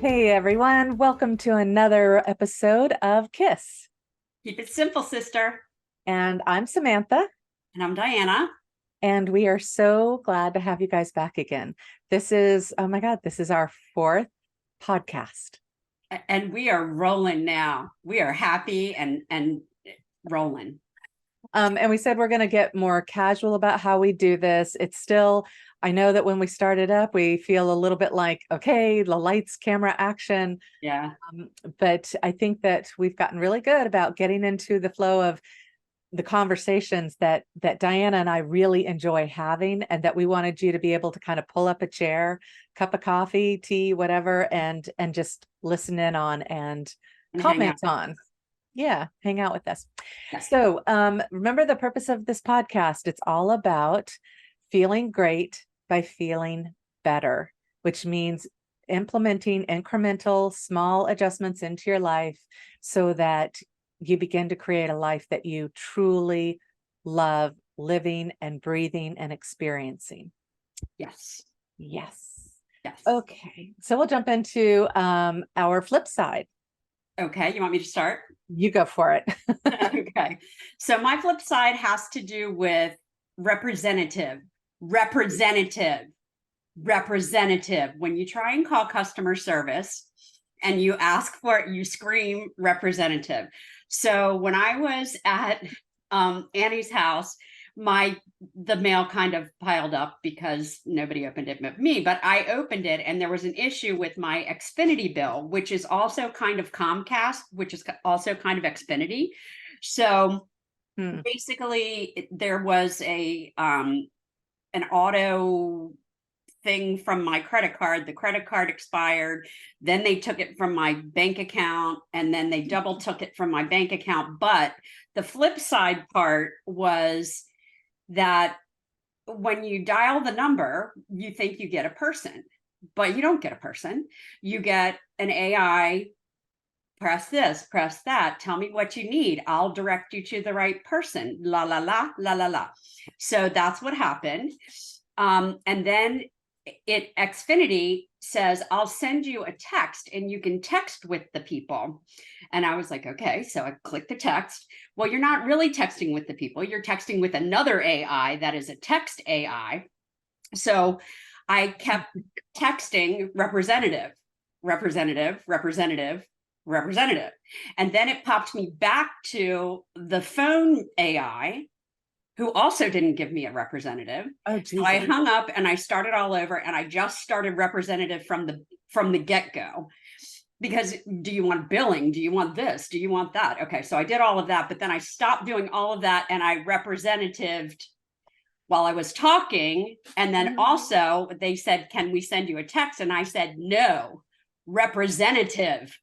Hey everyone, welcome to another episode of KISS. Keep it simple, sister. And I'm Samantha, And I'm Diana. and we are so glad to have you guys back again. This is, oh my God, this is our fourth podcast. And we are rolling now. We are happy and rolling. And we said we're going to get more casual about how we do this. It's still, I know that when we started up, we feel a little bit like, okay, the lights, camera, action. Yeah. But I think that we've gotten really good about getting into the flow of the conversations that Diana and I really enjoy having, and that we wanted you to be able to kind of pull up a chair, cup of coffee, tea, whatever, and just listen in on and And hang comment out. on. Yeah, hang out with us. Yes. So remember the purpose of this podcast. It's all about feeling great by feeling better, which means implementing incremental small adjustments into your life so that you begin to create a life that you truly love living and breathing and experiencing. Yes. Yes. Yes. Okay. So we'll jump into our flip side. Okay. You want me to start? You go for it. Okay. So my flip side has to do with representative, representative, representative. When you try and call customer service and you ask for it, you scream representative. So when I was at Annie's house, the mail kind of piled up because nobody opened it but me, but I opened it and there was an issue with my Xfinity bill, which is also kind of Comcast, which is also kind of Xfinity. So basically there was a an auto thing from my credit card. The credit card expired. Then they took it from my bank account, and then they double took it from my bank account. But the flip side part was that when you dial the number, you think you get a person, but you don't get a person. You get an AI. Press this, press that. Tell me what you need. I'll direct you to the right person. La la la la la la. So that's what happened. And then Xfinity says, I'll send you a text and you can text with the people. And I was like, okay. So I clicked the text. Well, you're not really texting with the people. You're texting with another AI that is a text AI. So I kept texting representative, representative, representative, representative. And then it popped me back to the phone AI, who also didn't give me a representative. Oh, So I Jesus. hung up and I started all over, and I just started representative from the get-go. Because do you want billing? Do you want this? Do you want that? Okay, so I did all of that, but then I stopped doing all of that and I representatived while I was talking. And then also they said, can we send you a text? And I said, no, representative.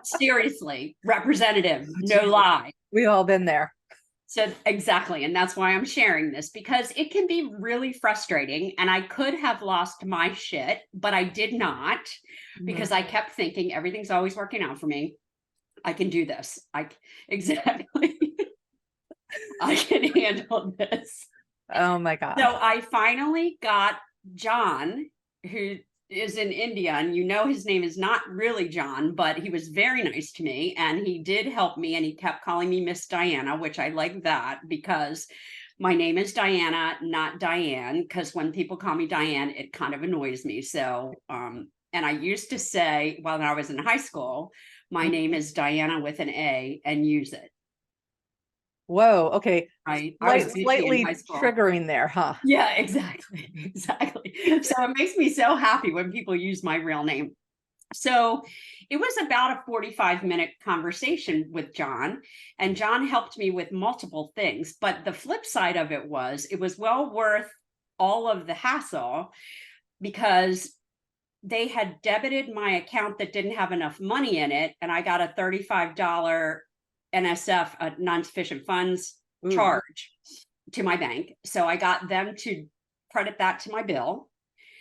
Seriously, representative, no lie. We all been there. So exactly. And that's why I'm sharing this, because it can be really frustrating. And I could have lost my shit, but I did not, because I kept thinking everything's always working out for me. I can do this. Exactly. I can handle this. Oh my God. So I finally got John, who is in India, and you know his name is not really John, but he was very nice to me and he did help me, and he kept calling me Miss Diana, which I like that because my name is Diana, not Diane, because when people call me Diane, it kind of annoys me. So and I used to say when I was in high school, my name is Diana with an A, and use it. Whoa. Okay. I was busy in high Slightly school. triggering there, huh? Yeah, exactly. Exactly. So it makes me so happy when people use my real name. So it was about a 45-minute conversation with John, and John helped me with multiple things. But the flip side of it was well worth all of the hassle, because they had debited my account that didn't have enough money in it, and I got a $35 NSF, a non-sufficient funds Ooh. charge to my bank. So I got them to credit that to my bill.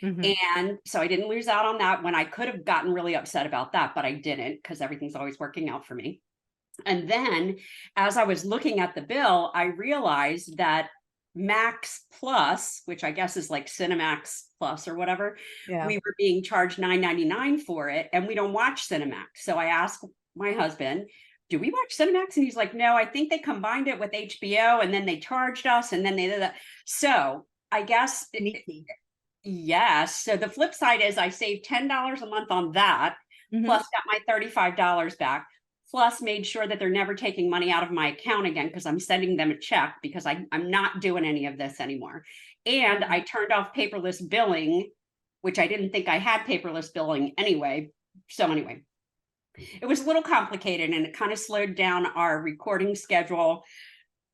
And so I didn't lose out on that, when I could have gotten really upset about that, but I didn't, because everything's always working out for me. And then as I was looking at the bill, I realized that Max Plus, which I guess is like Cinemax Plus or whatever, Yeah. we were being charged $9.99 for it, and we don't watch Cinemax. So I asked my husband, "Do we watch Cinemax?" And he's like, "No, I think they combined it with HBO, and then they charged us, and then they did that." So I guess Sneaky. yes. So the flip side is I saved $10 a month on that, Mhm. plus got my $35 back, plus made sure that they're never taking money out of my account again because I'm sending them a check because I'm not doing any of this anymore. And I turned off paperless billing, which I didn't think I had paperless billing anyway. So anyway, it was a little complicated and it kind of slowed down our recording schedule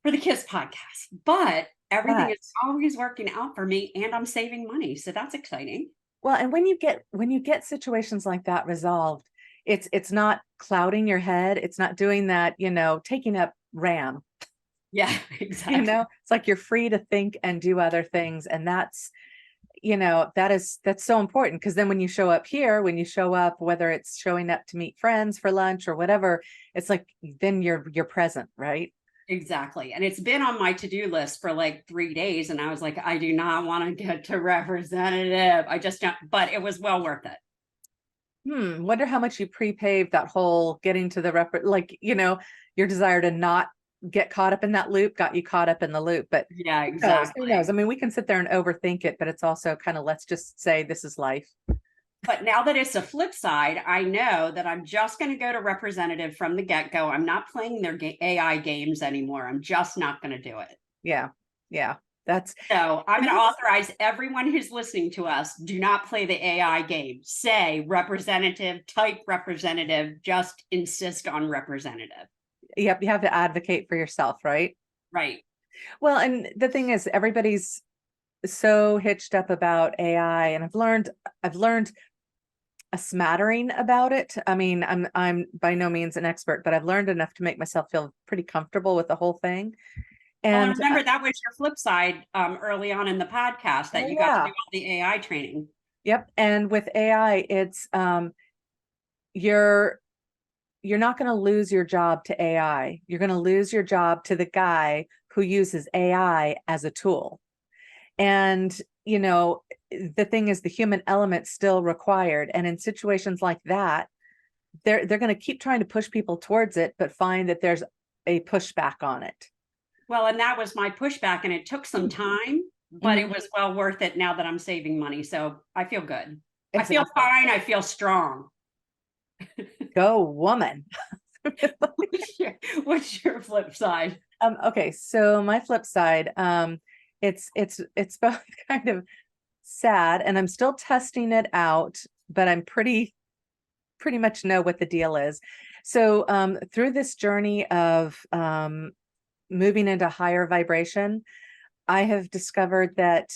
for the Kiss podcast. But everything But is always working out for me and I'm saving money. So that's exciting. well, and when you get situations like that resolved, it's not clouding your head. It's not doing that, taking up RAM. Yeah, exactly. It's like you're free to think and do other things. And that's so important because then when you show up here, when you show up, whether it's showing up to meet friends for lunch or whatever, it's like then you're present, right? Exactly. And it's been on my to-do list for like 3 days. And I was like, I do not want to get to representative. I just don't, but it was well worth it. Wonder how much you prepaved that whole getting to the your desire to not get caught up in that loop got you caught up in the loop. But Yeah, who knows? Who knows? exactly. I mean, we can sit there and overthink it, but it's also kind of, let's just say this is life. But now that it's a flip side, I know that I'm just going to go to representative from the get-go. I'm not playing their AI games anymore. I'm just not going to do it. Yeah. Yeah. That's So I'm and going to that's authorize everyone who's listening to us, do not play the AI game. Say representative, type representative, just insist on representative. yep, you have to advocate for yourself, right? Right. Well, and the thing is, everybody's so hitched up about AI, and I've learned a smattering about it. I mean, I'm by no means an expert, but I've learned enough to make myself feel pretty comfortable with the whole thing. Well, and And remember that was your flip side early on in the podcast that oh you got to do yeah, all the AI training. yep. And with AI, it's you're you're not going to lose your job to AI. You're going to lose your job to the guy who uses AI as a tool. And, the thing is the human element still required. And in situations like that, they're going to keep trying to push people towards it, but find that there's a pushback on it. Well, and that was my pushback, and it took some time, but it Mhm. was well worth it now that I'm saving money. So I feel good. I feel Exactly. fine. I feel strong. Go woman. What's your flip side? Okay, so my flip side, it's both kind of sad, and I'm still testing it out, but I'm pretty much know what the deal is. So through this journey of moving into higher vibration, I have discovered that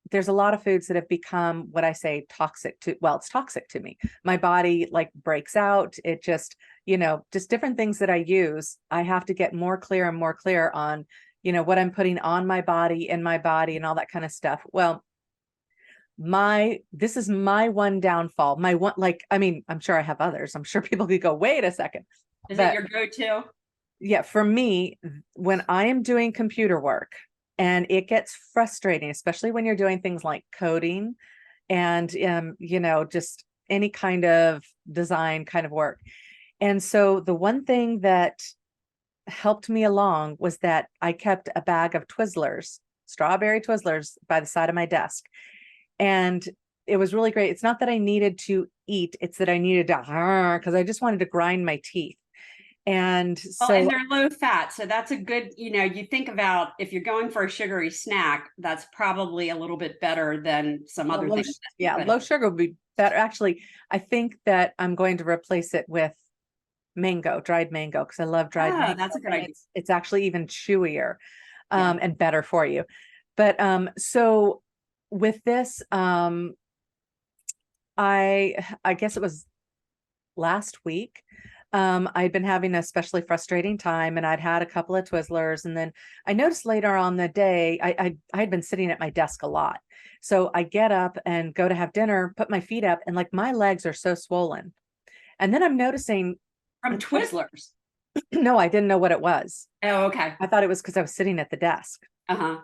there's a lot of foods that have become what I say toxic to, well, it's toxic to me. My body like breaks out. It just, just different things that I use. I have to get more clear and more clear on, what I'm putting on my body, in my body, and all that kind of stuff. Well, this is my one downfall. My one, like, I mean, I'm sure I have others. I'm sure people could go, wait a second. Is it But your go-to? yeah, for me, when I am doing computer work and it gets frustrating, especially when you're doing things like coding and just any kind of design kind of work. And so the one thing that helped me along was that I kept a bag of Twizzlers, strawberry Twizzlers by the side of my desk. And it was really great. It's not that I needed to eat, it's that I needed to, because I just wanted to grind my teeth. And Well, and so they're low fat. So that's a good, you think about if you're going for a sugary snack, that's probably a little bit better than some well, other things that you yeah, could low have. sugar would be better. Actually, I think that I'm going to replace it with dried mango, because I love dried Oh, mango, that's a good and idea. it's actually even chewier Yeah. and better for you. But so with this, I guess it was last week. I'd been having an especially frustrating time, and I'd had a couple of Twizzlers, and then I noticed later on the day I had been sitting at my desk a lot. So I get up and go to have dinner, put my feet up, and like my legs are so swollen. And then I'm noticing, From Twizzlers. no, I didn't know what it was. Oh, okay. I thought it was because I was sitting at the desk. Uh-huh.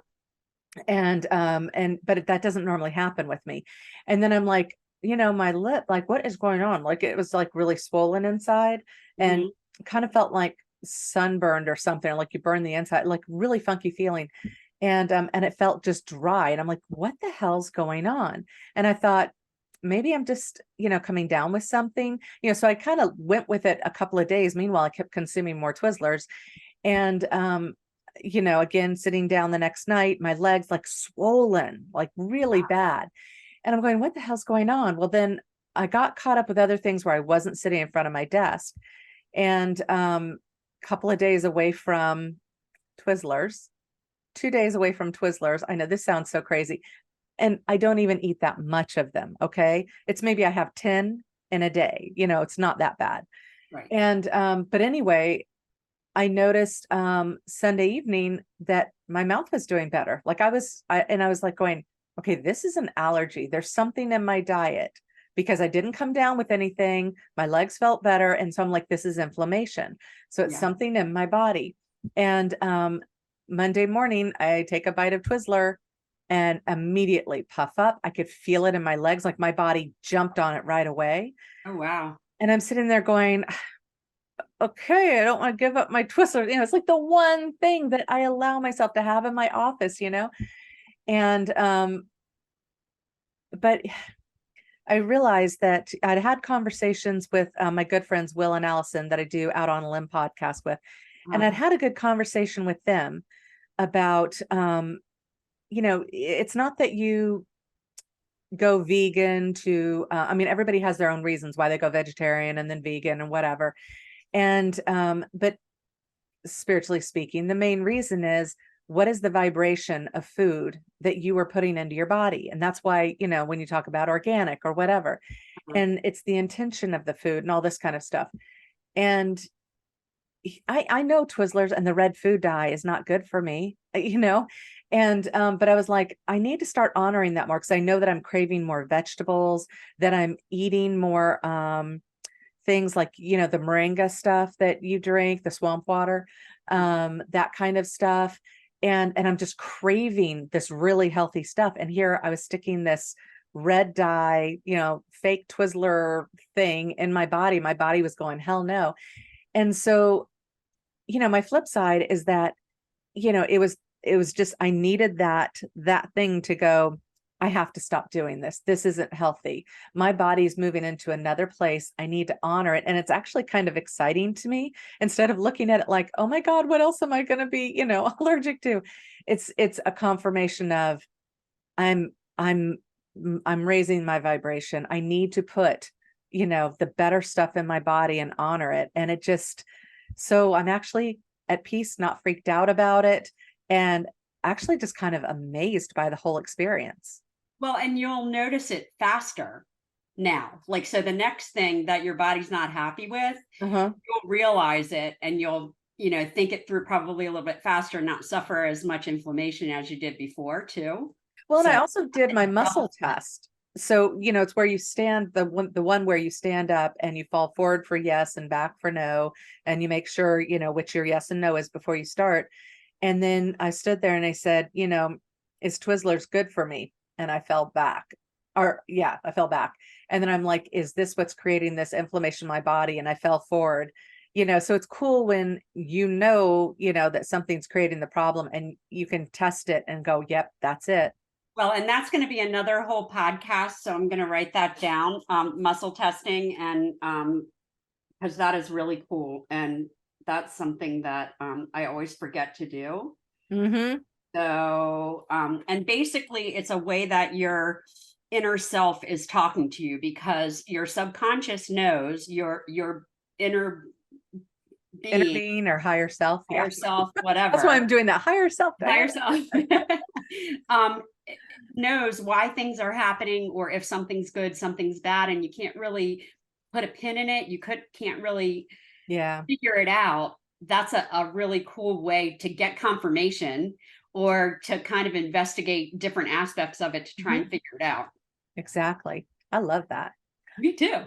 But that doesn't normally happen with me. And then I'm like, my lip, like, what is going on? Like, it was like really swollen inside and Mhm. kind of felt like sunburned or something, like you burn the inside, like really funky feeling. And it felt just dry. And I'm like, what the hell's going on? And I thought, maybe I'm just, coming down with something, so I kind of went with it a couple of days. Meanwhile, I kept consuming more Twizzlers. And again, sitting down the next night, my legs like swollen, like really bad. And I'm going, what the hell's going on? Well, then I got caught up with other things where I wasn't sitting in front of my desk. And couple of days away from Twizzlers, 2 days away from Twizzlers. I know this sounds so crazy. And I don't even eat that much of them. Okay. It's maybe I have 10 in a day. It's not that bad. Right. And but anyway, I noticed Sunday evening that my mouth was doing better. Like I was like going, okay, this is an allergy. There's something in my diet because I didn't come down with anything. My legs felt better. And so I'm like, this is inflammation. So it's Yeah. something in my body. And Monday morning, I take a bite of Twizzler and immediately puff up. I could feel it in my legs, like my body jumped on it right away. Oh, wow. And I'm sitting there going, okay, I don't want to give up my Twizzler. It's like the one thing that I allow myself to have in my office, and but I realized that I'd had conversations with my good friends Will and Allison that I do Out on a Limb podcast with, and I'd had a good conversation with them about it's not that you go vegan to I mean, everybody has their own reasons why they go vegetarian and then vegan and whatever. And but spiritually speaking, the main reason is, what is the vibration of food that you are putting into your body? And that's why, when you talk about organic or whatever, and it's the intention of the food and all this kind of stuff. And I know Twizzlers and the red food dye is not good for me, and but I was like, I need to start honoring that more because I know that I'm craving more vegetables, that I'm eating more things like, the moringa stuff that you drink, the swamp water, that kind of stuff. And I'm just craving this really healthy stuff. And here I was sticking this red dye, fake Twizzler thing in my body. My body was going, hell no. And so, my flip side is that, it was just, I needed that thing to go, I have to stop doing this. This isn't healthy. My body's moving into another place. I need to honor it. And it's actually kind of exciting to me, instead of looking at it like, oh my God, what else am I going to be, allergic to? It's a confirmation of I'm, I'm, I'm raising my vibration. I need to put, the better stuff in my body and honor it. And it just, so I'm actually at peace, not freaked out about it. And actually just kind of amazed by the whole experience. Well, and you'll notice it faster now. Like, so the next thing that your body's not happy with, Uh-huh. you'll realize it and you'll, think it through probably a little bit faster, not suffer as much inflammation as you did before, too. Well, and I So, also did my muscle double- test. So, it's where you stand, the one where you stand up and you fall forward for yes and back for no, and you make sure, which your yes and no is before you start. And then I stood there and I said, is Twizzlers good for me? And I fell back. Or yeah, I fell back. And then I'm like, is this what's creating this inflammation in my body? And I fell forward. So it's cool when that something's creating the problem and you can test it and go, yep, that's it. well, and that's going to be another whole podcast. So I'm going to write that down, muscle testing, and because that is really cool. And that's something that I always forget to do. Mm-hmm. So, and basically, it's a way that your inner self is talking to you because your subconscious knows your inner Inner being, being or higher self. Yeah. higher self, That's why whatever, I'm doing that higher self. higher self, um, knows why things are happening or if something's good, something's bad, and you can't really put a pin in it. You can't really Yeah. figure it out. That's a really cool way to get confirmation or to kind of investigate different aspects of it to try Mhm. and figure it out. Exactly. I love that. Me too.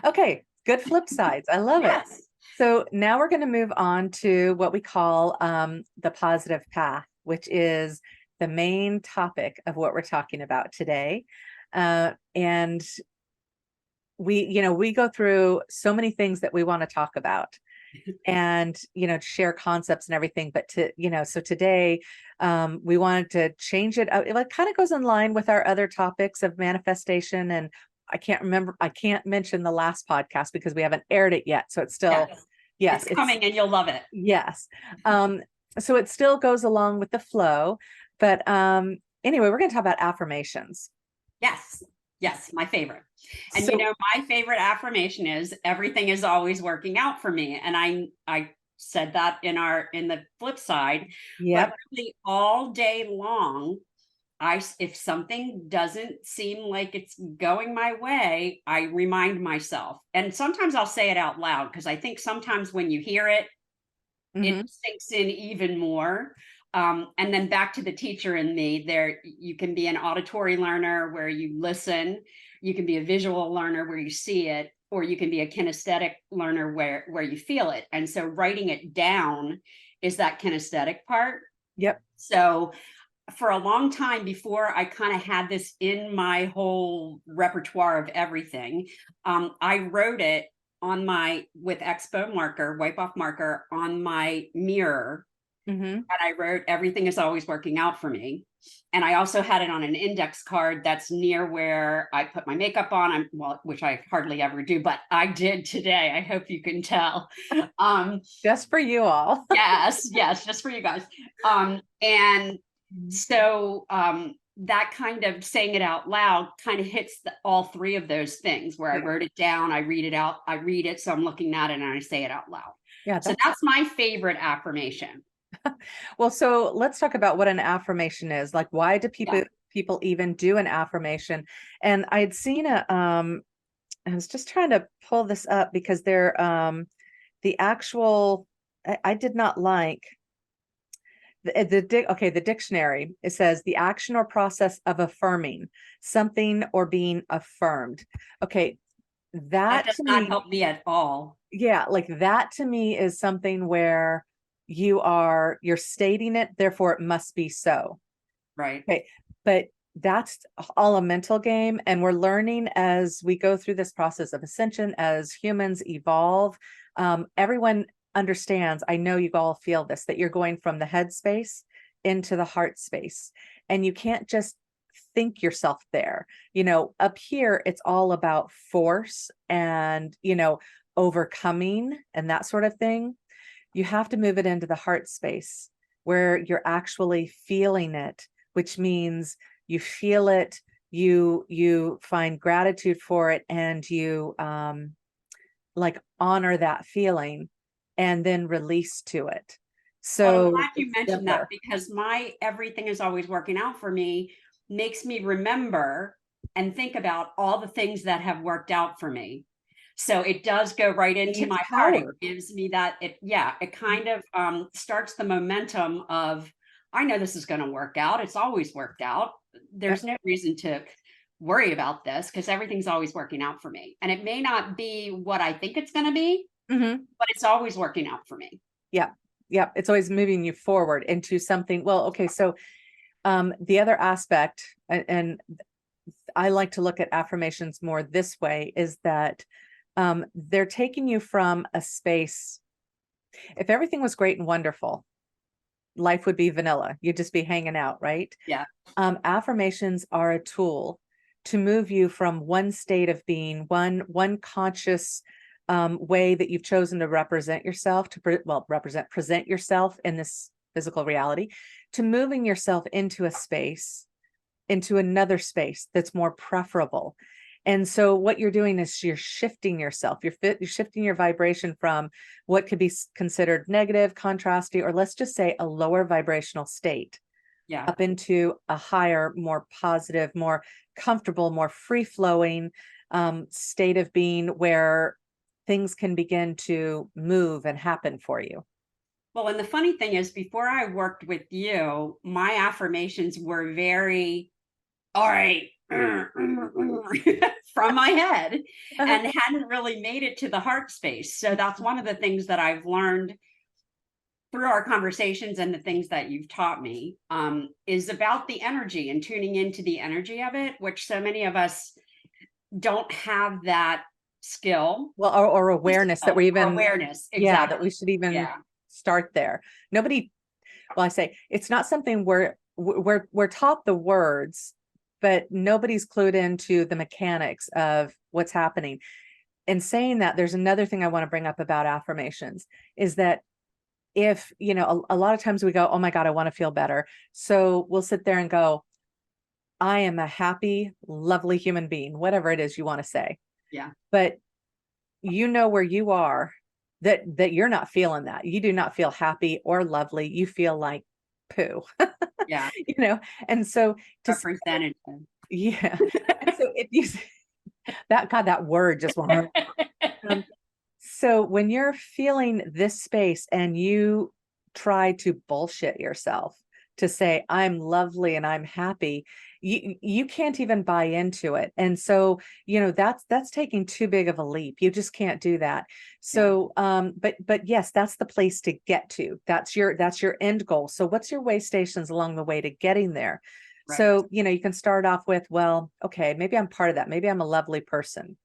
Okay. Good flip sides. I love it. Yes. So now we're going to move on to what we call the positive path, which is the main topic of what we're talking about today. And we go through so many things that we want to talk about and, share concepts and everything. But so today, we wanted to change it up. It kind of goes in line with our other topics of manifestation. And I can't mention the last podcast because we haven't aired it yet. So it's still, yes, it's coming and you'll love it. Yes. So it still goes along with the flow. But anyway, we're going to talk about affirmations. Yes, my favorite. And So, my favorite affirmation is everything is always working out for me. And I said that in the flip side, yep. but really all day long, if something doesn't seem like it's going my way, I remind myself. And sometimes I'll say it out loud because I think sometimes when you hear it, it sinks in even more. And then back to the teacher in me, there you can be an auditory learner where you listen, you can be a visual learner where you see it, or you can be a kinesthetic learner where you feel it. And so writing it down is that kinesthetic part. Yep. So for a long time before I kind of had this in my whole repertoire of everything, I wrote it with Expo marker, wipe off marker on my mirror. And I wrote, everything is always working out for me. And I also had it on an index card that's near where I put my makeup on, which I hardly ever do, but I did today. I hope you can tell. Just for you all. yes, just for you guys. And so that kind of saying it out loud kind of hits all three of those things where I wrote it down, I read it out, I read it. So I'm looking at it and I say it out loud. Yeah. So that's my favorite affirmation. Well, so let's talk about what an affirmation is. Like, why do people even do an affirmation? And I'd seen I was just trying to pull this up because they're the actual, I did not like the dictionary. It says the action or process of affirming something or being affirmed. Okay. That does not help me at all. Yeah. Like that to me is something where you're stating it, therefore it must be so. Right. Okay. But that's all a mental game. And we're learning as we go through this process of ascension, as humans evolve. Everyone understands, I know you all feel this, that you're going from the head space into the heart space. And you can't just think yourself there. Up here, it's all about force and, overcoming and that sort of thing. You have to move it into the heart space where you're actually feeling it, which means you feel it, you find gratitude for it, and you honor that feeling and then release to it. So I'm glad you mentioned that because my everything is always working out for me makes me remember and think about all the things that have worked out for me. So it does go right into my heart. It gives me that, it kind of starts the momentum of, I know this is going to work out. It's always worked out. There's no reason to worry about this because everything's always working out for me. And it may not be what I think it's going to be, but it's always working out for me. Yeah. Yeah. It's always moving you forward into something. Well, okay. So the other aspect, and I like to look at affirmations more this way, is that they're taking you from a space. If everything was great and wonderful, life would be vanilla. You'd just be hanging out, right? Yeah. Affirmations are a tool to move you from one state of being, one conscious way that you've chosen to represent yourself, present yourself in this physical reality, to moving yourself into a space, into another space that's more preferable. And so what you're doing is you're shifting yourself. You're shifting your vibration from what could be considered negative, contrasty, or let's just say a lower vibrational state, up into a higher, more positive, more comfortable, more free-flowing state of being where things can begin to move and happen for you. Well, and the funny thing is, before I worked with you, my affirmations were very, all right, from my head, and hadn't really made it to the heart space. So that's one of the things that I've learned through our conversations and the things that you've taught me, is about the energy and tuning into the energy of it, which so many of us don't have that skill. Well, or awareness that we're even, Awareness. yeah, that Exactly. we should even Yeah. start there. Nobody, well, I say it's not something we're taught the words, but nobody's clued into the mechanics of what's happening. And saying that, there's another thing I want to bring up about affirmations is that if, a lot of times we go, oh my God, I want to feel better. So we'll sit there and go, I am a happy, lovely human being, whatever it is you want to say. Yeah. But where you are, that you're not feeling that. You do not feel happy or lovely. You feel like poo. Yeah. And so Representative. yeah. And so if you that word just went. So when you're feeling this space and you try to bullshit yourself to say, I'm lovely and I'm happy, you can't even buy into it. And so, that's taking too big of a leap. You just can't do that. So, but yes, that's the place to get to. That's your end goal. So what's your way stations along the way to getting there? Right. So, you can start off with, well, okay, maybe I'm part of that. Maybe I'm a lovely person.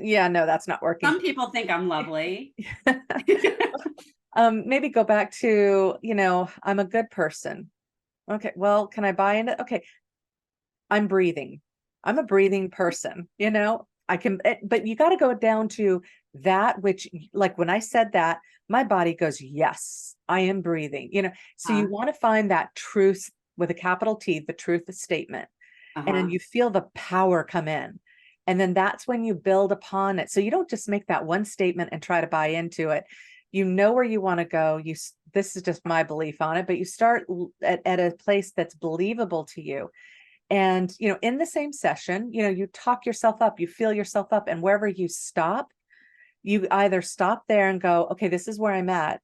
Yeah, no, that's not working. Some people think I'm lovely. Maybe go back to, I'm a good person. Okay, well, can I buy into? Okay, I'm breathing. I'm a breathing person, I can, but you got to go down to that, which, like when I said that, my body goes, yes, I am breathing, so you want to find that truth with a capital T, the truth statement, and you feel the power come in. And then that's when you build upon it. So you don't just make that one statement and try to buy into it. You know where you want to go. This is just my belief on it, but you start at a place that's believable to you. And, in the same session, you talk yourself up, you feel yourself up, and wherever you stop, you either stop there and go, okay, this is where I'm at,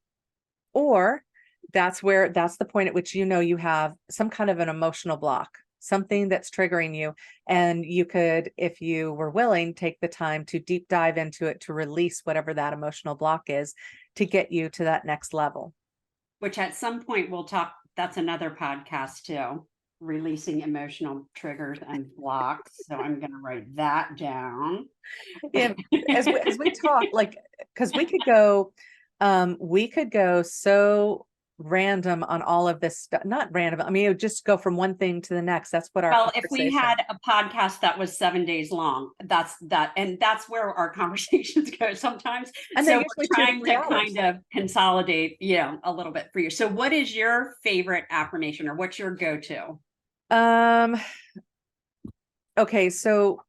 or that's the point at which you have some kind of an emotional block, something that's triggering you. And you could, if you were willing, take the time to deep dive into it to release whatever that emotional block is to get you to that next level. Which at some point we'll talk, that's another podcast too, releasing emotional triggers and blocks. So I'm going to write that down. Yeah, as we talk, like, because we could go so random on all of this stuff. Not random, I mean, it would just go from one thing to the next. That's what our Well, if we had a podcast that was 7 days long, that's where our conversations go sometimes. And so we're trying to kind of consolidate, a little bit for you. So what is your favorite affirmation, or what's your go-to? Okay, so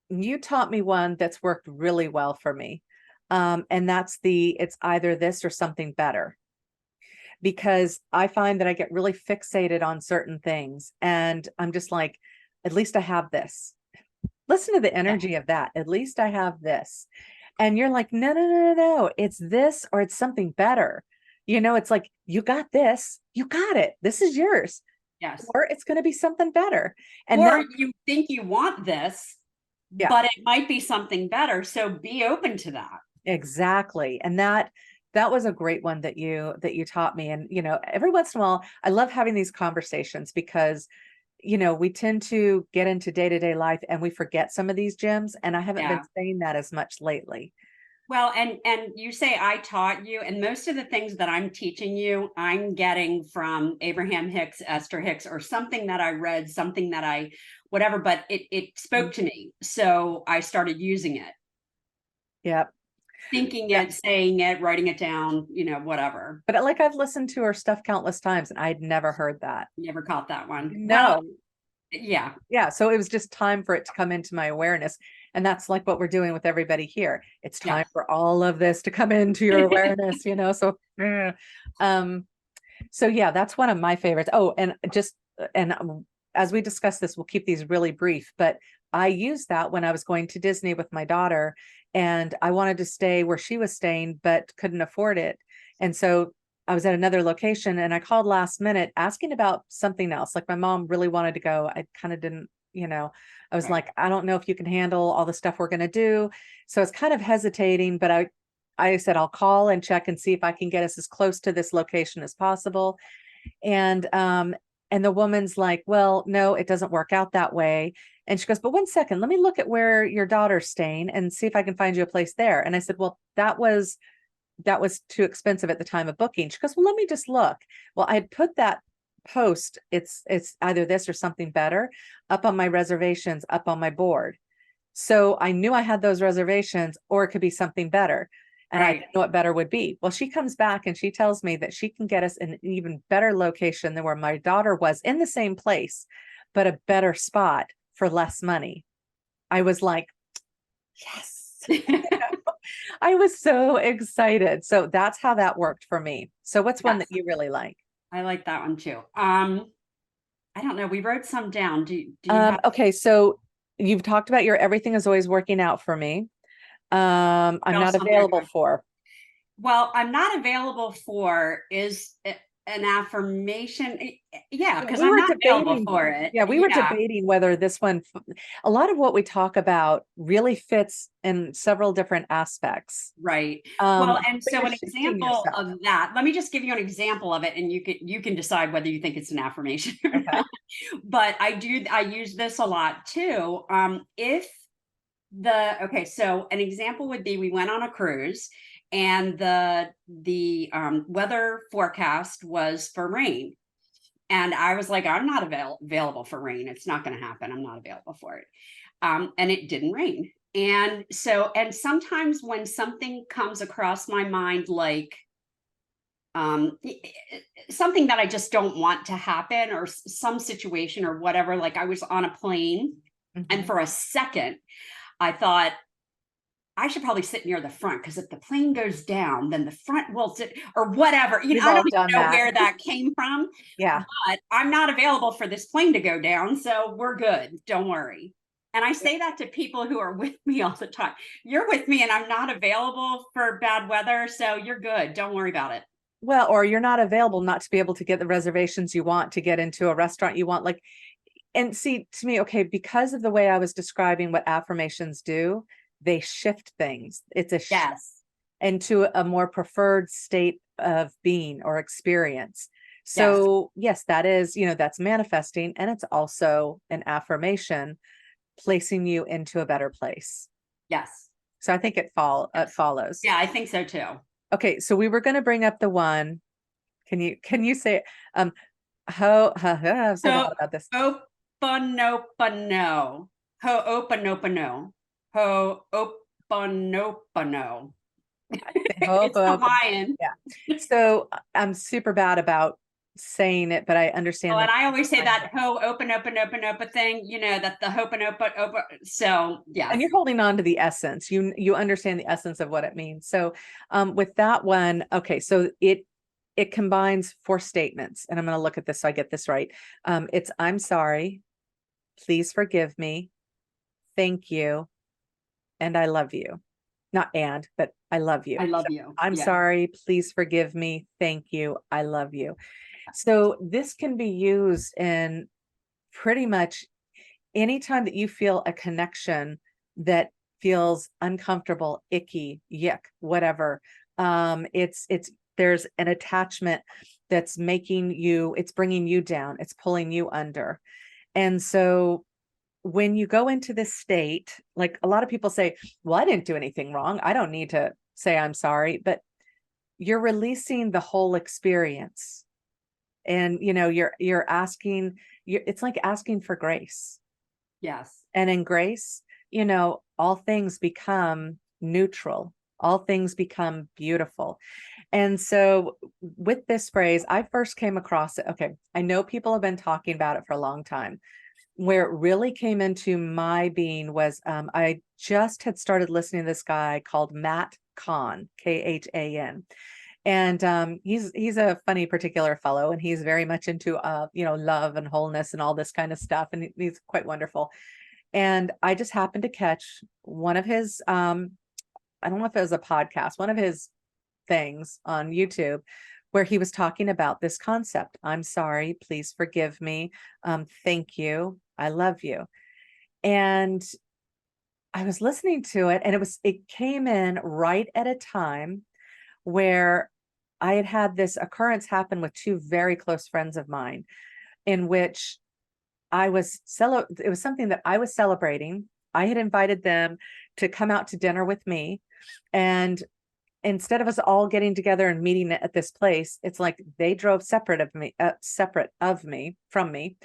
you taught me one that's worked really well for me. And that's it's either this or something better. Because I find that I get really fixated on certain things. And I'm just like, at least I have this. Listen to the energy of that. At least I have this. And you're like, no, no, no, no, no. It's this or it's something better. It's like, you got this. You got it. This is yours. Yes. Or it's going to be something better. And or you think you want this, yeah, but it might be something better. So be open to that. Exactly. And that was a great one that you taught me. And, every once in a while, I love having these conversations because, we tend to get into day-to-day life and we forget some of these gems. And I haven't been saying that as much lately. Well, and you say I taught you, and most of the things that I'm teaching you, I'm getting from Abraham Hicks, Esther Hicks, or something that I read, something that I, whatever, but it spoke to me. So I started using it. Yep. Thinking it, saying it, writing it down, whatever. But like I've listened to her stuff countless times and I'd never heard that. Never caught that one. No. Well, yeah. Yeah. So it was just time for it to come into my awareness. And that's like what we're doing with everybody here. It's time for all of this to come into your awareness, so, so yeah, that's one of my favorites. Oh, and as we discuss this, we'll keep these really brief, but I used that when I was going to Disney with my daughter and I wanted to stay where she was staying, but couldn't afford it. And so I was at another location and I called last minute asking about something else. Like my mom really wanted to go. I kind of didn't, I was like, I don't know if you can handle all the stuff we're going to do. So I was kind of hesitating, but I said, I'll call and check and see if I can get us as close to this location as possible. And the woman's like, well, no, it doesn't work out that way. And she goes, but 1 second, let me look at where your daughter's staying and see if I can find you a place there. And I said, well, that was too expensive at the time of booking. She goes, well, let me just look. Well, I had put that post, it's either this or something better, up on my reservations, up on my board. So I knew I had those reservations, or it could be something better. And I Right. didn't know what better would be. Well, she comes back and she tells me that she can get us in an even better location than where my daughter was, in the same place, but a better spot for less money. I was like, yes. I was so excited. So that's how that worked for me. So what's one Yes, that you really like? I like that one too. I don't know. We wrote some down. Do you have Okay, so you've talked about your everything is always working out for me. I'm not else on there? available for. Well, I'm not available for is an affirmation. Yeah, Yeah, because we I'm were not available debating. for it. Yeah, we were Yeah, debating whether this one, a lot of what we talk about really fits in several different aspects. right. Well, and But so you're an shifting example yourself. of that, let me just give you an example of it, and you can decide whether you think it's an affirmation or Okay. not. But I use this a lot too. If the okay, so an example would be we went on a cruise and the weather forecast was for rain. And I was like, I'm not available for rain. It's not going to happen. I'm not available for it. And it didn't rain. And so, and sometimes when something comes across my mind, like um, something that I just don't want to happen, or some situation or whatever, like I was on a plane and Mhm. for a second, I thought, I should probably sit near the front because if the plane goes down, then the front will sit or whatever. We've I all don't done even know that. where that came from, Yeah. but I'm not available for this plane to go down. So we're good. Don't worry. And I say that to people who are with me all the time. You're with me and I'm not available for bad weather. So you're good. Don't worry about it. Well, or you're not available not to be able to get the reservations you want to get into a restaurant you want. Like, and see, to me, okay, because of the way I was describing what affirmations do, they shift things. It's a shift Yes. into a more preferred state of being or experience. Yes. So, yes, that is, that's manifesting, and it's also an affirmation placing you into a better place. Yes. So I think it follows. Yeah, I think so too. Okay, so we were going to bring up the one. Can you say it? I'm so bad So about this. open ho open ho open Hope, It's hope, Hawaiian. yeah. So I'm super bad about saying it, but I Oh, understand and the I always say behind that it. ho open thing, that the hope and open. So And yes, you're holding on to the essence. You understand the essence of what it means. So with that one, okay, so it combines four statements, and I'm going to look at this so I get this right. It's I'm sorry, please forgive me, thank you, and I love you. Not and, but I love I you. So love you. I'm Yeah. sorry, please forgive me, thank you, I love you. So this can be used in pretty much anytime that you feel a connection that feels uncomfortable, icky, yuck, whatever. It's there's an attachment that's it's bringing you down, it's pulling you under. And so when you go into this state, like a lot of people say, well, I didn't do anything wrong, I don't need to say I'm sorry, but you're releasing the whole experience. And you're asking, it's like asking for grace. Yes. And in grace, all things become neutral, all things become beautiful. And so with this phrase, I first came across it. Okay, I know people have been talking about it for a long time. Where it really came into my being was I just had started listening to this guy called Matt Kahn, Khan. And he's a funny particular fellow, and he's very much into love and wholeness and all this kind of stuff, and he's quite wonderful. And I just happened to catch one of his I don't know if it was a podcast, one of his things on YouTube, where he was talking about this concept. I'm sorry, please forgive me. Thank you. I love you. And I was listening to it, and it came in right at a time where I had had this occurrence happen with two very close friends of mine, in which it was something that I was celebrating. I had invited them to come out to dinner with me, and instead of us all getting together and meeting at this place, it's like they drove separate of me from me.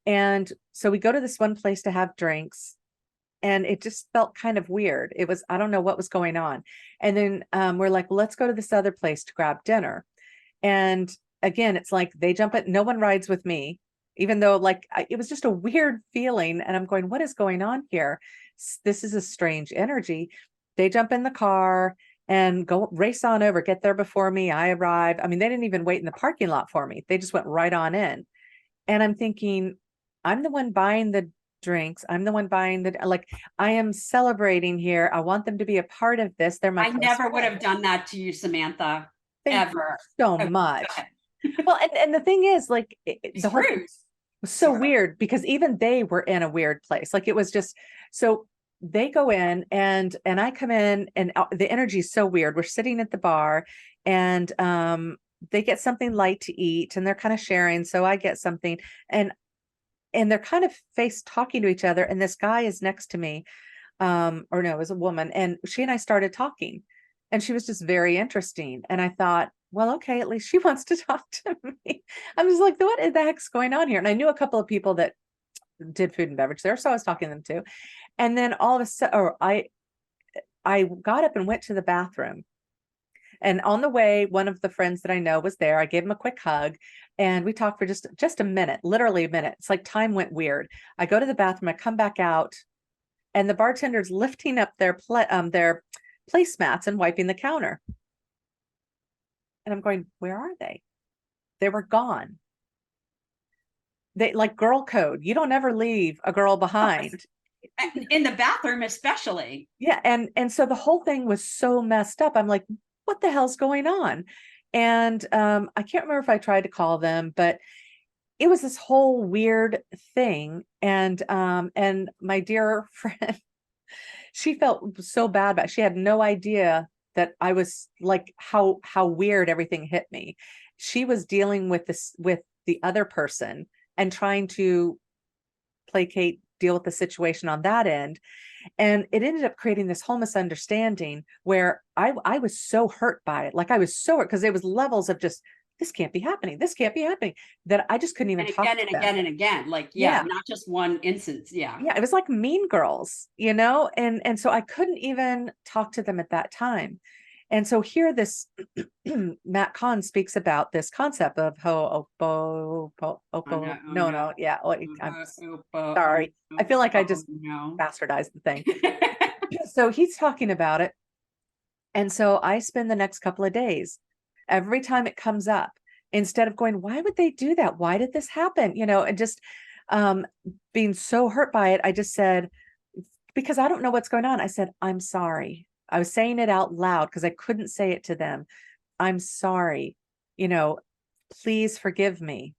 And so we go to this one place to have drinks, and it just felt kind of weird. I don't know what was going on. And then we're like, well, let's go to this other place to grab dinner. And again, it's like they jump at, no one rides with me, even though it was just a weird feeling. And I'm going, what is going on here? This is a strange energy. They jump in the car and go race on over, get there before me. I arrive. I mean, they didn't even wait in the parking lot for me. They just went right on in. And I'm thinking, I'm the one buying the drinks. I'm the one buying I am celebrating here. I want them to be a part of this. They're my I close never would friends. have done that to you, Samantha, Thank you ever. so Okay, go much. ahead. Well, and the thing is, It's the whole thing truth. was so Sort of. weird because even they were in a weird place. Like it was just so they go in, and I come in, and the energy is so weird. We're sitting at the bar, and they get something light to eat, and they're kind of sharing. So I get something, and they're kind of face talking to each other. And this guy is next to me, or no, it was a woman, and she and I started talking, and she was just very interesting. And I thought, well, okay, at least she wants to talk to me. I'm just like, what the heck's going on here? And I knew a couple of people that did food and beverage there, so I was talking to them too. And then all of a sudden, I got up and went to the bathroom. And on the way, one of the friends that I know was there. I gave him a quick hug, and we talked for just a minute, literally a minute. It's like time went weird. I go to the bathroom, I come back out, and the bartender's lifting up their placemats and wiping the counter. And I'm going, where are they? They were gone. They like girl code. You don't ever leave a girl behind. In the bathroom, especially. Yeah. And so the whole thing was so messed up. I'm like, what the hell's going on? And I can't remember if I tried to call them, but it was this whole weird thing. And my dear friend, she felt so bad about it. She had no idea that I was like how weird everything hit me. She was dealing with this with the other person and trying to deal with the situation on that end. And it ended up creating this whole misunderstanding where I was so hurt by it. Like I was so hurt because there was levels of just, this can't be happening. This can't be happening, that I just couldn't even And talk again to and them. again and again. Like, yeah, Yeah. not just one instance. Yeah. Yeah. It was like Mean Girls, you know? And so I couldn't even talk to them at that time. And so here this Matt Kahn speaks about this concept of Oh no, oh no, no. no, yeah. I'm Oh sorry. I no, feel like I oh just no. bastardized the thing. So he's talking about it. And so I spend the next couple of days, every time it comes up, instead of going, why would they do that? Why did this happen? You know, and just um, being so hurt by it, I just said, because I don't know what's going on. I said, I'm sorry. I was saying it out loud because I couldn't say it to them. I'm sorry. You know, please forgive me.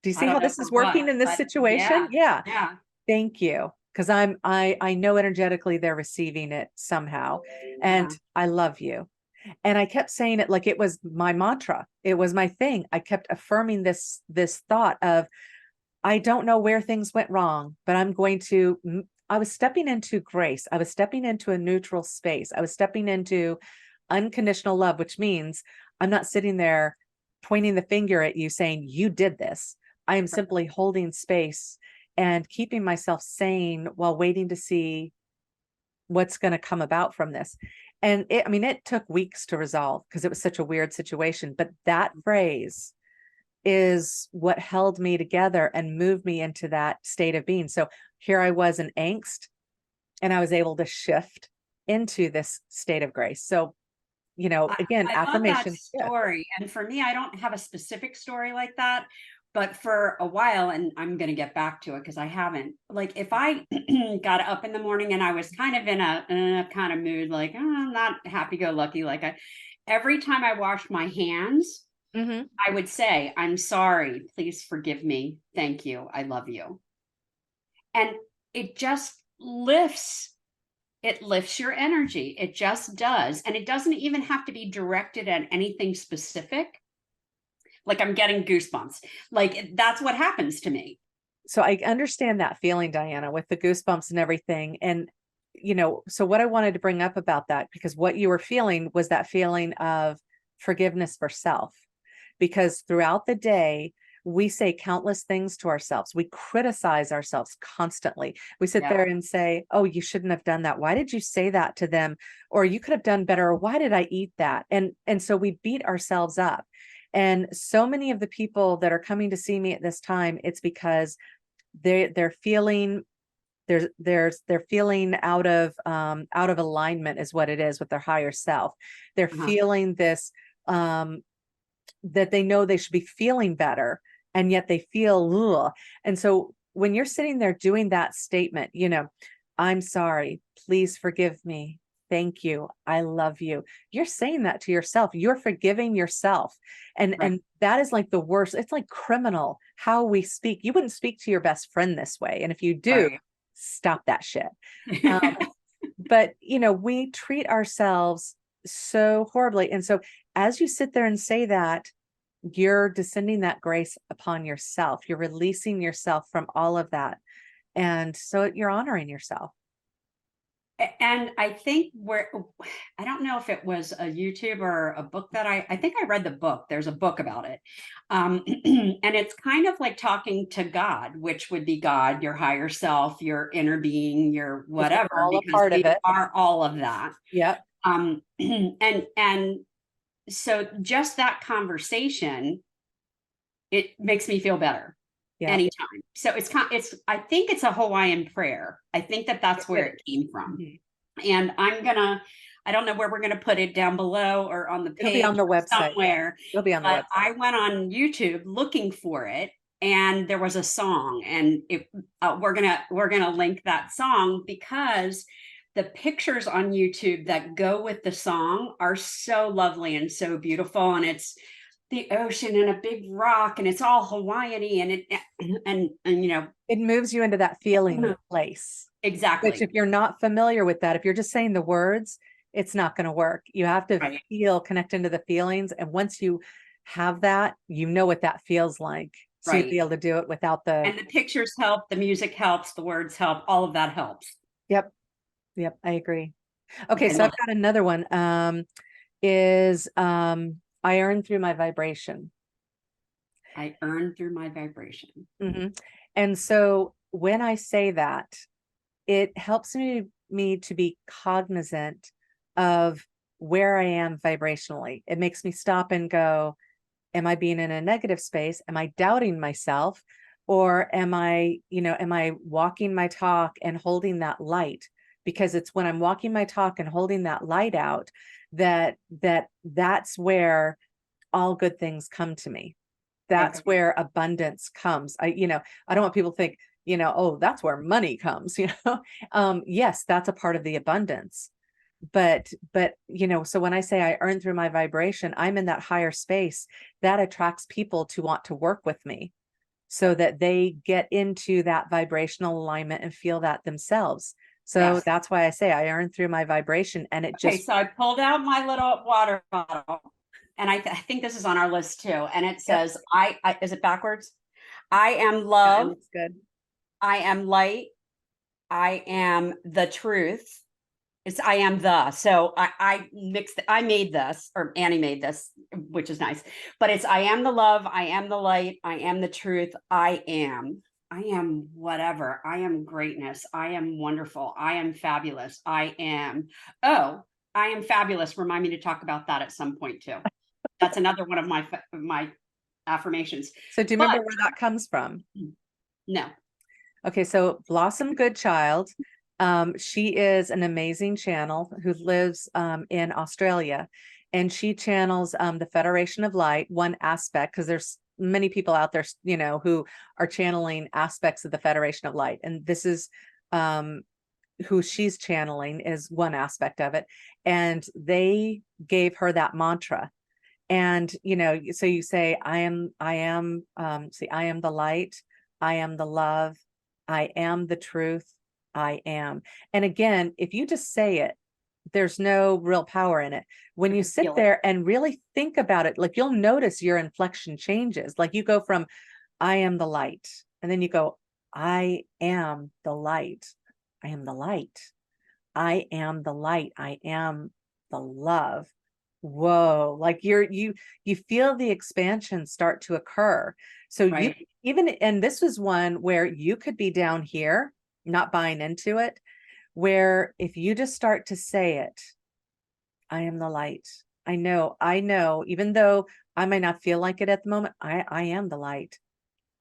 Do you I see don't how know this for is what, working in this but situation? yeah, Yeah. yeah. Thank you. Because I know energetically they're receiving it somehow. And Uh-huh. I love you. And I kept saying it like it was my mantra. It was my thing. I kept affirming this thought of, I don't know where things went wrong, but I was stepping into grace. I was stepping into a neutral space. I was stepping into unconditional love, which means I'm not sitting there pointing the finger at you saying, you did this. I am simply holding space and keeping myself sane while waiting to see what's going to come about from this. And it took weeks to resolve because it was such a weird situation. But that phrase is what held me together and moved me into that state of being. So here I was in angst, and I was able to shift into this state of grace. So, again, I love that affirmation. Yeah. story. And for me, I don't have a specific story like that, but for a while, and I'm going to get back to it because I haven't. Like, if I got up in the morning and I was kind of in a kind of mood, like, oh, I'm not happy go lucky, every time I washed my hands, Mm-hmm. I would say, I'm sorry, please forgive me. Thank you. I love you. And it just lifts It lifts your energy. It just does. And it doesn't even have to be directed at anything specific. Like I'm getting goosebumps. Like that's what happens to me. So I understand that feeling, Diana, with the goosebumps and everything. And, so what I wanted to bring up about that, because what you were feeling was that feeling of forgiveness for self, because throughout the day, we say countless things to ourselves. We criticize ourselves constantly. We sit Yeah. there and say, oh, you shouldn't have done that. Why did you say that to them? Or you could have done better. Or why did I eat that? And so we beat ourselves up. And so many of the people that are coming to see me at this time, it's because they're feeling they're feeling out of alignment is what it is with their higher self. They're Uh-huh. feeling this that they know they should be feeling better, and yet they feel ugh. And so when you're sitting there doing that statement, I'm sorry, please forgive me, thank you, I love you, you're saying that to yourself, you're forgiving yourself. and Right. and that is like the worst. It's like criminal how we speak. You wouldn't speak to your best friend this way, and if you do, Right. stop that shit. um, but we treat ourselves so horribly. And so as you sit there and say that, you're descending that grace upon yourself. You're releasing yourself from all of that. And so you're honoring yourself. And I think I don't know if it was a YouTube or a book that I think I read the book. There's a book about it. And it's kind of like talking to God, which would be God, your higher self, your inner being, your Because we're whatever, all a because part of we it. are all of that. Yep. And so just that conversation, it makes me feel better Yep. anytime. So it's I think it's a Hawaiian prayer. I think that's where It it came from. is. And I don't know where we're gonna put it, down below or on the It'll be page on the or website. somewhere, It'll be on the but website. I went on YouTube looking for it, and there was a song, and we're gonna link that song, because the pictures on YouTube that go with the song are so lovely and so beautiful, and it's the ocean and a big rock, and it's all Hawaiian-y, and and It moves you into that feeling place, which, exactly. if you're not familiar with that, if you're just saying the words, it's not going to work. You have to Right. connect into the feelings. And once you have that, you know what that feels like. So you'll Right. be able to do it without the, And the pictures help, the music helps, the words help, all of that helps. yep, yep, I agree. Okay, I so love I've got another one. Is I earn through my vibration. it. I earn through my vibration. Hmm. And so when I say that, it helps me to be cognizant of where I am vibrationally. It makes me stop and go, am I being in a negative space? Am I doubting myself? Or am I walking my talk and holding that light? Because it's when I'm walking my talk and holding that light out that's where all good things come to me. That's Okay. where abundance comes. I don't want people to think, oh, that's where money comes, yes, that's a part of the abundance. But so when I say I earn through my vibration, I'm in that higher space that attracts people to want to work with me, so that they get into that vibrational alignment and feel that themselves. So Yes. that's why I say I earn through my vibration, and it Okay. just, So I pulled out my little water bottle, and I think this is on our list too. And it yep, says, is it backwards? I am yeah, it love. looks good. I am light. I am the truth. It's I am the. So I mixed, I made this, or Annie made this, which is nice. But it's I am the love, I am the light, I am the truth, I am. I am whatever. I am greatness. I am wonderful. I am fabulous. I am. Oh, I am fabulous. Remind me to talk about that at some point too. That's another one of my affirmations. So do you But remember where that comes from? no. Okay, so Blossom Goodchild, she is an amazing channel who lives in Australia, and she channels the Federation of Light, one aspect, because there's many people out there, who are channeling aspects of the Federation of Light, and this is who she's channeling is one aspect of it, and they gave her that mantra. And so you say, I am the light, I am the love, I am the truth, I am. And again, if you just say it, there's no real power in it. When you sit there and really think about it, like you'll notice your inflection changes. Like you go from I am the light, and then you go, I am the light. I am the light. I am the light. I am the love. Whoa, like you feel the expansion start to occur. So you Right. even, and this was one where you could be down here, not buying into it, where if you just start to say it, I am the light. I know, even though I might not feel like it at the moment, I am the light.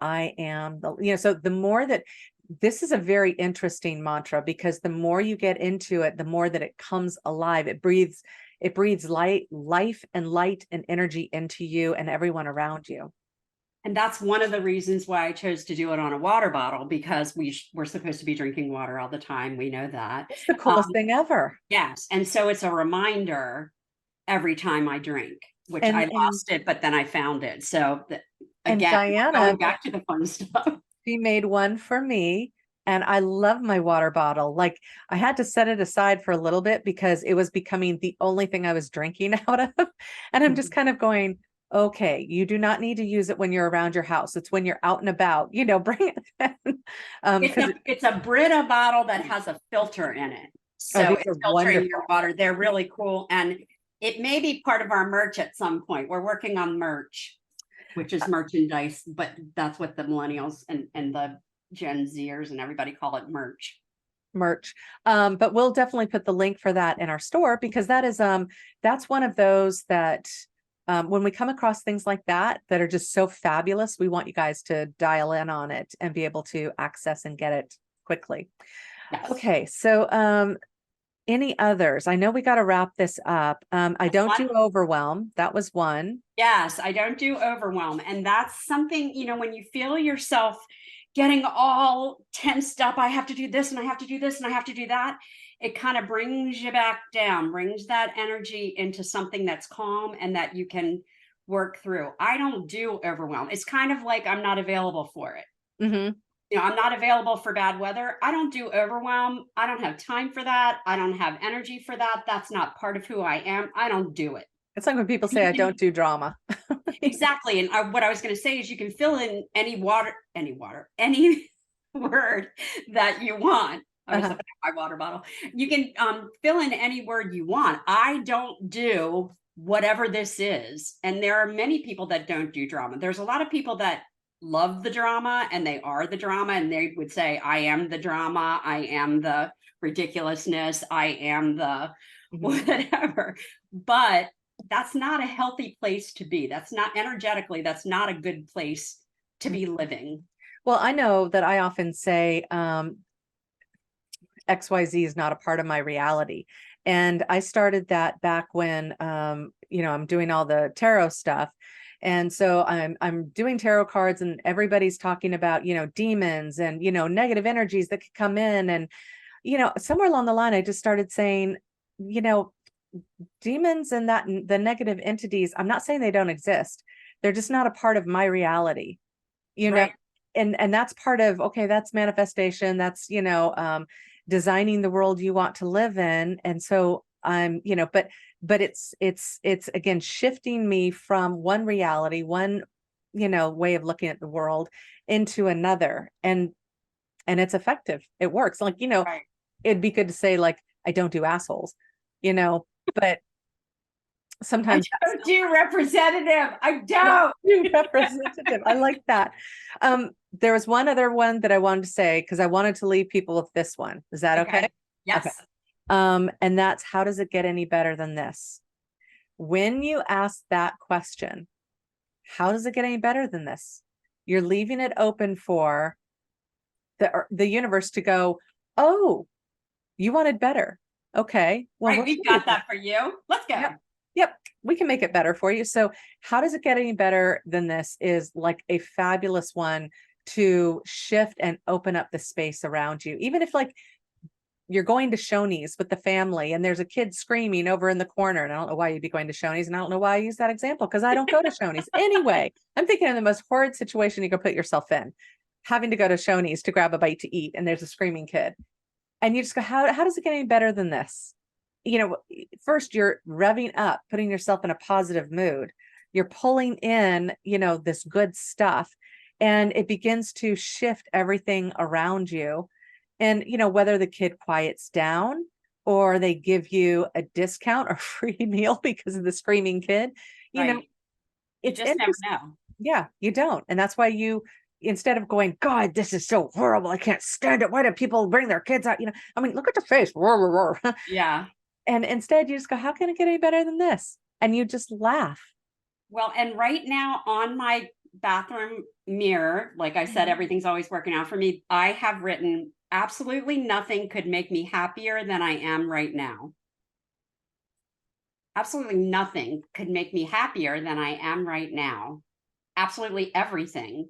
I am the, so the more that this is a very interesting mantra, because the more you get into it, the more that it comes alive. It breathes life and light and energy into you and everyone around you. And that's one of the reasons why I chose to do it on a water bottle, because we're supposed to be drinking water all the time. We know that. It's the coolest thing ever. Yes. And so it's a reminder every time I drink, which I And lost it, but then I found it. So and again, Diana, going back to the fun stuff. she made one for me, and I love my water bottle. Like I had to set it aside for a little bit because it was becoming the only thing I was drinking out of. And I'm just kind of going, okay, you do not need to use it when you're around your house. It's when you're out and about, bring it in. It's a Brita bottle that has a filter in it. So These it's are filtering wonderful. your water. They're really cool. And it may be part of our merch at some point. We're working on merch, which is merchandise, but that's what the millennials and the Gen Zers and everybody call it merch. But we'll definitely put the link for that in our store, because that's one of those that when we come across things like that are just so fabulous, we want you guys to dial in on it and be able to access and get it quickly. Yes. Okay, so any others? I know we got to wrap this up. I don't do overwhelm. That was one. Yes, I don't do overwhelm. And that's something, when you feel yourself getting all tensed up, I have to do this and I have to do this and I have to do that. It kind of brings you back down, brings that energy into something that's calm and that you can work through. I don't do overwhelm. It's kind of like I'm not available for it. Mm-hmm. I'm not available for bad weather. I don't do overwhelm. I don't have time for that. I don't have energy for that. That's not part of who I am. I don't do it. It's like when people say I don't do drama. Exactly. And what I was going to say is you can fill in any word that you want. I was looking at my water bottle. You can fill in any word you want. I don't do whatever this is. And there are many people that don't do drama. There's a lot of people that love the drama and they are the drama, and they would say, I am the drama. I am the ridiculousness. I am the whatever. But that's not a healthy place to be. That's not energetically, that's not a good place to be living. Well, I know that I often say XYZ is not a part of my reality. And I started that back when I'm doing all the tarot stuff. And so I'm doing tarot cards, and everybody's talking about, demons and, negative energies that could come in. And, somewhere along the line, I just started saying, demons and the negative entities, I'm not saying they don't exist. They're just not a part of my reality, Right. and that's part of, okay, that's manifestation. That's, designing the world you want to live in. And so I'm, but it's again, shifting me from one reality, one, way of looking at the world into another. And it's effective. It works. Like, Right. it'd be good to say, like, I don't do assholes, but I sometimes don't do representative. I don't. representative. I like that. There was one other one that I wanted to say, because I wanted to leave people with this one. Is that okay? Yes. Okay. And that's, how does it get any better than this? When you ask that question, how does it get any better than this? You're leaving it open for the universe to go, oh, you wanted better. Okay. Well, Right. We've got that for you. Let's go. Yep, we can make it better for you. So how does it get any better than this is like a fabulous one to shift and open up the space around you. Even if, like, you're going to Shoney's with the family and there's a kid screaming over in the corner, and I don't know why you'd be going to Shoney's, and I don't know why I use that example, because I don't go to Shoney's. Anyway, I'm thinking of the most horrid situation you could put yourself in, having to go to Shoney's to grab a bite to eat and there's a screaming kid. And you just go, how does it get any better than this? You know, first you're revving up, putting yourself in a positive mood. You're pulling in, you know, this good stuff, and it begins to shift everything around you. And, you know, whether the kid quiets down or they give you a discount or free meal because of the screaming kid, you know, Right. You it's just never interesting. know. Yeah, you don't. And that's why you, instead of going, God, this is so horrible, I can't stand it. Why do people bring their kids out? You know, I mean, look at the face. Roar, roar, roar. Yeah. And instead you just go, how can it get any better than this? And you just laugh. Well, and right now on my bathroom mirror, like I said, Mhm. everything's always working out for me. I have written, absolutely nothing could make me happier than I am right now. Absolutely nothing could make me happier than I am right now. Absolutely everything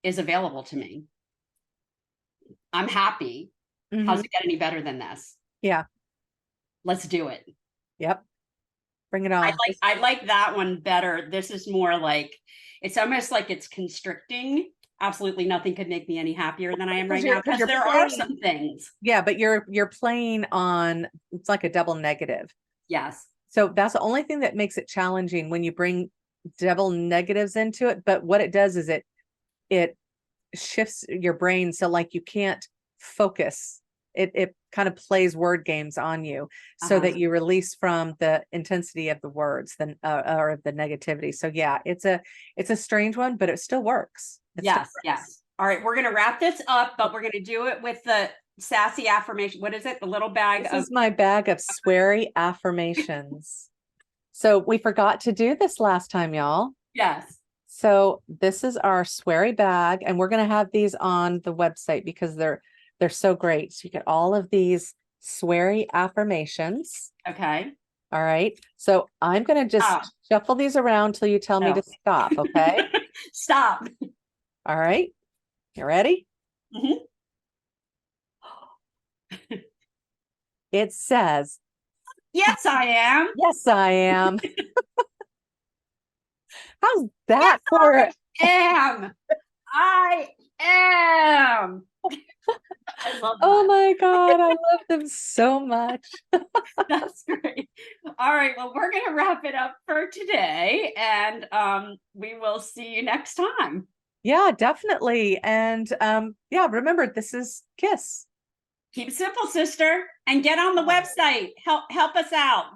is available to me. I'm happy. How's Mhm. it get any better than this? Yeah. Let's do it. Yep. Bring it on. I like that one better. This is more like, it's almost like it's constricting. Absolutely nothing could make me any happier than I am right now, Because because you're there are playing. some things. Yeah, but you're playing on, it's like a double negative. Yes. So that's the only thing that makes it challenging when you bring double negatives into it. But what it does is it shifts your brain, so like you can't focus. It kind of plays word games on you so Uh-huh. that you release from the intensity of the words, then or the negativity. So yeah, it's a strange one, but it still works. It still Yes. works. Yes. All right. We're going to wrap this up, but we're going to do it with the sassy affirmation. What is it? The little bag This of, is my bag of sweary affirmations. So we forgot to do this last time, y'all. yes. So this is our sweary bag, and we're going to have these on the website because they're so great. So you get all of these sweary affirmations. Okay. All right. So I'm going to just Stop. shuffle these around till you tell me No. to stop. Okay. Stop. All right. You ready? Mhm. It says, Yes, I am. yes, I am. How's Yes, that for I am. I am. I love Oh that. my God, I love them so much. That's great. All right. Well, we're going to wrap it up for today, and we will see you next time. Yeah, definitely. And yeah, remember, this is KISS. Keep it simple, sister, and get on the website. Help us out.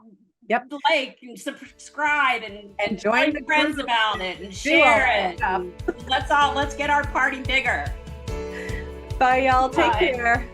Yep. Like and subscribe and join tell the your friends group. about it and Do all share that it. stuff. And let's get our party bigger. Bye, y'all. Take Bye. care.